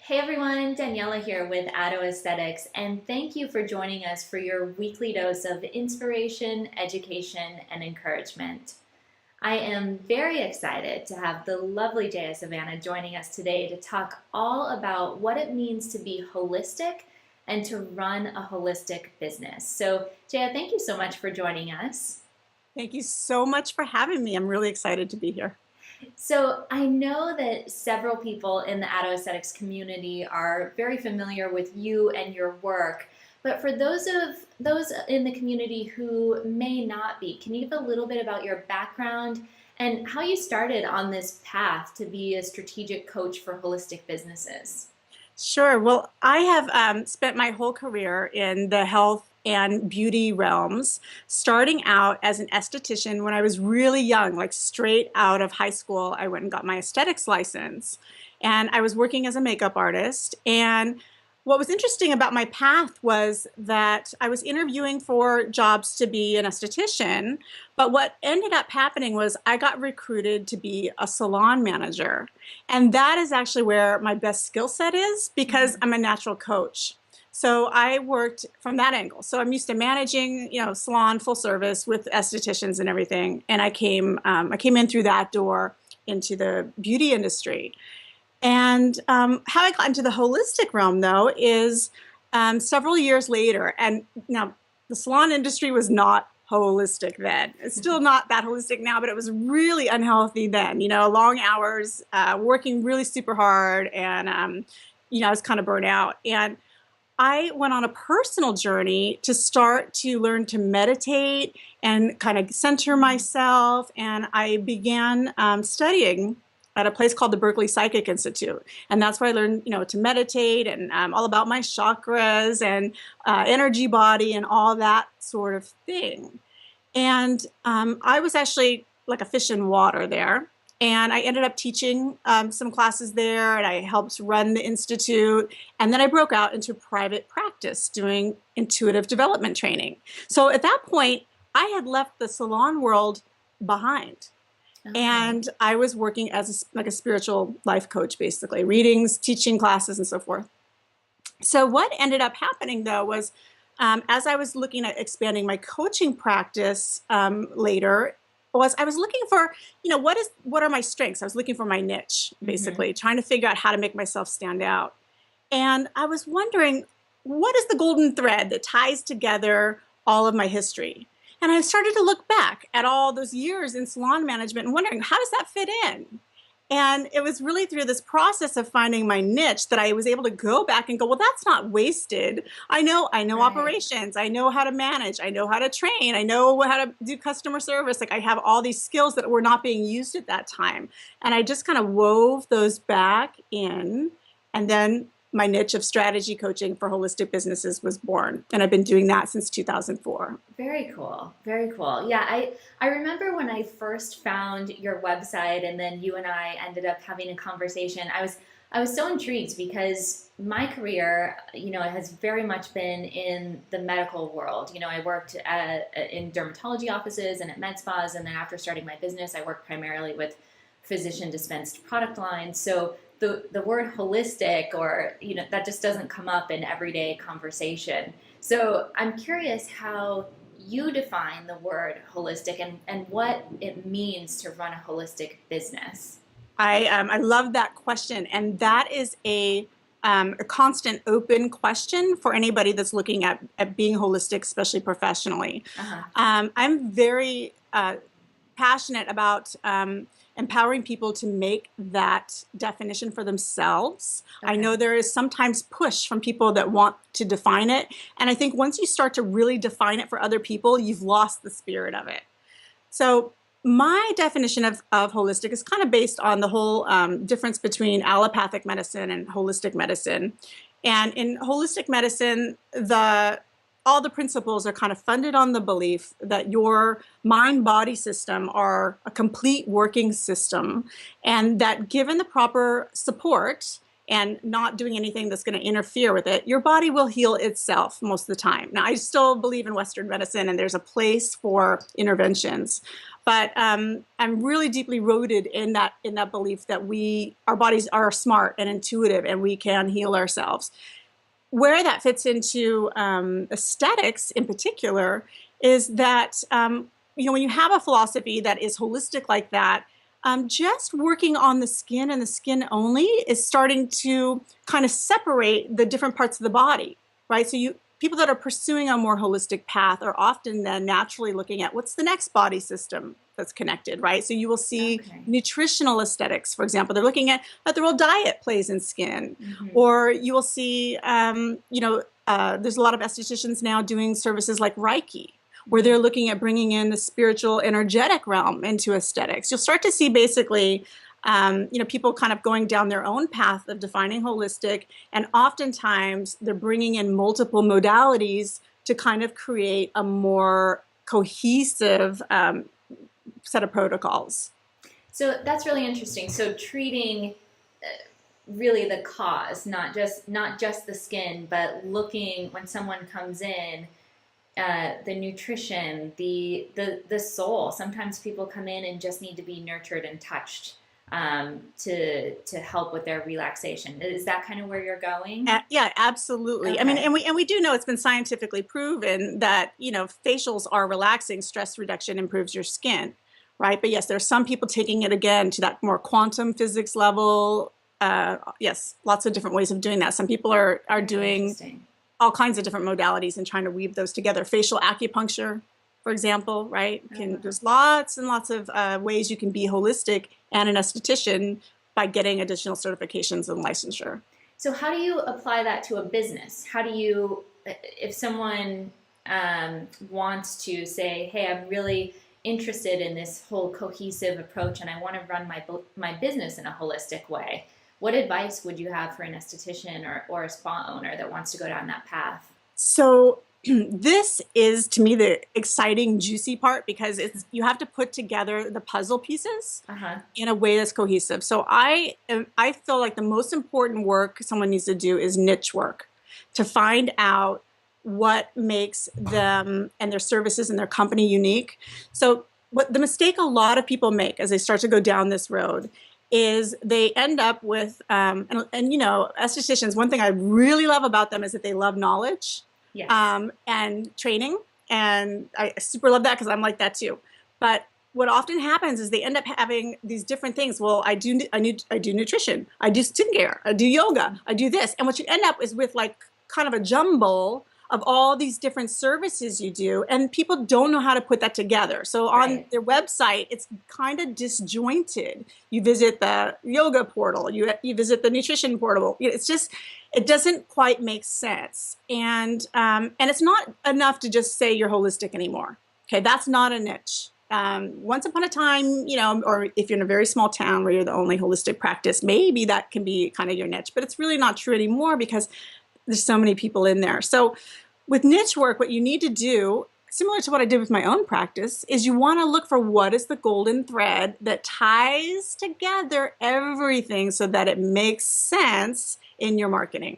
Hey everyone, Daniela here with Addo Aesthetics, and thank you for joining us for your weekly dose of inspiration, education, and encouragement. I am very excited to have the lovely Jaya Savannah joining us today to talk all about what it means to be holistic and to run a holistic business. So, Jaya, thank you so much for joining us. Thank you so much for having me. I'm really excited to be here. So I know that several people in the Addo Aesthetics community are very familiar with you and your work, but for those in the community who may not be, can you give a little bit about your background and how you started on this path to be a strategic coach for holistic businesses? Sure. Well, I have spent my whole career in the health and beauty realms, starting out as an esthetician when I was really young, like straight out of high school. I went and got my aesthetics license, and I was working as a makeup artist. And what was interesting about my path was that I was interviewing for jobs to be an esthetician, but what ended up happening was I got recruited to be a salon manager. And that is actually where my best skill set is because Mhm. I'm a natural coach. So I worked from that angle. So I'm used to managing, salon full service with estheticians and everything. And I came in through that door into the beauty industry. And how I got into the holistic realm, though, is several years later. And now the salon industry was not holistic then. It's still not that holistic now, but it was really unhealthy then. Long hours, working really super hard, and I was kind of burnt out. And I went on a personal journey to start to learn to meditate and kind of center myself. And I began studying at a place called the Berkeley Psychic Institute. And that's where I learned, to meditate and all about my chakras and energy body and all that sort of thing. And I was actually like a fish in water there. And I ended up teaching some classes there, and I helped run the institute. And then I broke out into private practice doing intuitive development training. So at that point, I had left the salon world behind. Okay. And I was working as like a spiritual life coach, basically, readings, teaching classes, and so forth. So what ended up happening though was as I was looking at expanding my coaching practice later, was I was looking for, what are my strengths? I was looking for my niche, Hmm. basically, trying to figure out how to make myself stand out. And I was wondering, what is the golden thread that ties together all of my history? And I started to look back at all those years in salon management and wondering, how does that fit in? And it was really through this process of finding my niche that I was able to go back and go, well, that's not wasted. I know Right. operations. I know how to manage. I know how to train. I know how to do customer service. Like I have all these skills that were not being used at that time. And I just kind of wove those back in. And then my niche of strategy coaching for holistic businesses was born. And I've been doing that since 2004. Very cool. Very cool. Yeah, I remember when I first found your website and then you and I ended up having a conversation. I was so intrigued because my career, has very much been in the medical world. I worked in dermatology offices and at med spas, and then after starting my business, I worked primarily with physician dispensed product lines. So the word holistic, or that just doesn't come up in everyday conversation. So I'm curious how you define the word holistic and what it means to run a holistic business. I love that question, and that is a constant open question for anybody that's looking at being holistic, especially professionally. Uh-huh. I'm very passionate about empowering people to make that definition for themselves. I know Okay. there is sometimes push from people that want to define it, and I think once you start to really define it for other people, you've lost the spirit of it. So my definition of holistic is kind of based on the whole difference between allopathic medicine and holistic medicine. And in holistic medicine, the all the principles are kind of funded on the belief that your mind body system are a complete working system, and that given the proper support and not doing anything that's going to interfere with it, your body will heal itself most of the time. Now, I still believe in Western medicine and there's a place for interventions, But I'm really deeply rooted in that belief that our bodies are smart and intuitive, and we can heal ourselves. Where that fits into aesthetics in particular is that when you have a philosophy that is holistic like that, just working on the skin and the skin only is starting to kind of separate the different parts of the body, right? So people that are pursuing a more holistic path are often then naturally looking at what's the next body system that's connected, right? So you will see nutritional aesthetics, for example. They're looking at the role diet plays in skin. Or you will see, there's a lot of estheticians now doing services like Reiki, where they're looking at bringing in the spiritual, energetic realm into aesthetics. You'll start to see basically people kind of going down their own path of defining holistic, and oftentimes they're bringing in multiple modalities to kind of create a more cohesive set of protocols. So that's really interesting. So treating really the cause, not just the skin, but looking when someone comes in, the nutrition, the soul. Sometimes people come in and just need to be nurtured and touched to help with their relaxation. Is that kind of where you're going? Yeah, absolutely. Okay. I mean, and we do know it's been scientifically proven that facials are relaxing. Stress reduction improves your skin, right? But yes, there are some people taking it again to that more quantum physics level. Yes, lots of different ways of doing that. Some people are doing all kinds of different modalities and trying to weave those together. Facial acupuncture, for example, right? There's lots and lots of ways you can be holistic and an esthetician by getting additional certifications and licensure. So how do you apply that to a business? How do you, if someone wants to say, hey, I'm really interested in this whole cohesive approach and I want to run my business in a holistic way, what advice would you have for an esthetician or a spa owner that wants to go down that path? So this is, to me, the exciting, juicy part, because you have to put together the puzzle pieces in a way that's cohesive. So I feel like the most important work someone needs to do is niche work, to find out what makes them and their services and their company unique. So what the mistake a lot of people make as they start to go down this road is they end up with, estheticians, one thing I really love about them is that they love knowledge. Yes. And training, and I super love that because I'm like that too. But what often happens is they end up having these different things. Well, I do nutrition, I do skincare, I do yoga, I do this, and what you end up is with like kind of a jumble of all these different services you do, and people don't know how to put that together. So on their website, it's kind of disjointed. You visit the yoga portal, you visit the nutrition portal. It's just, it doesn't quite make sense. And it's not enough to just say you're holistic anymore. Okay, that's not a niche. Once upon a time, or if you're in a very small town where you're the only holistic practice, maybe that can be kind of your niche, but it's really not true anymore because there's so many people in there. So with niche work, what you need to do, similar to what I did with my own practice, is you want to look for what is the golden thread that ties together everything so that it makes sense in your marketing.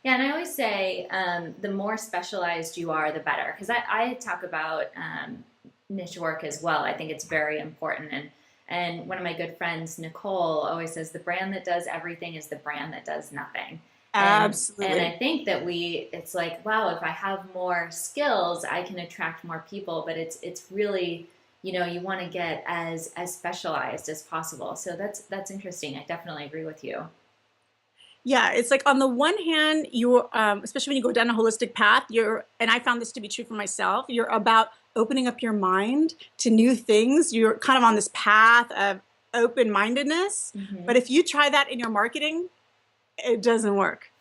Yeah, and I always say the more specialized you are, the better. Because I talk about niche work as well. I think it's very important. And one of my good friends, Nicole, always says the brand that does everything is the brand that does nothing. Absolutely. And I think that it's like, wow, if I have more skills, I can attract more people. But it's really, you want to get as specialized as possible. So that's interesting. I definitely agree with you. Yeah, it's like on the one hand, you're, especially when you go down a holistic path, and I found this to be true for myself, you're about opening up your mind to new things. You're kind of on this path of open-mindedness. But if you try that in your marketing, it doesn't work.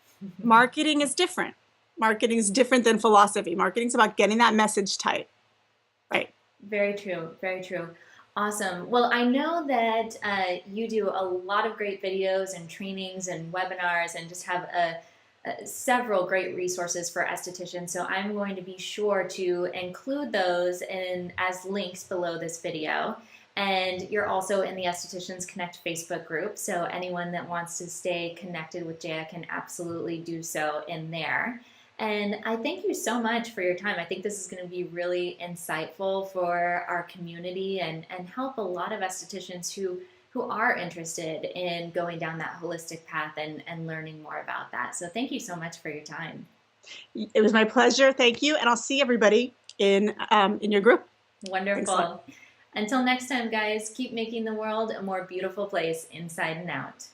Marketing is different. Marketing is different than philosophy. Marketing is about getting that message tight. Right. Very true. Very true. Awesome. Well, I know that you do a lot of great videos and trainings and webinars and just have several great resources for estheticians. So I'm going to be sure to include those as links below this video. And you're also in the Estheticians Connect Facebook group, so anyone that wants to stay connected with Jaya can absolutely do so in there. And I thank you so much for your time. I think this is going to be really insightful for our community and help a lot of estheticians who are interested in going down that holistic path and learning more about that. So thank you so much for your time. It was my pleasure. Thank you. And I'll see everybody in your group. Thanks a lot. Wonderful. Until next time, guys, keep making the world a more beautiful place inside and out.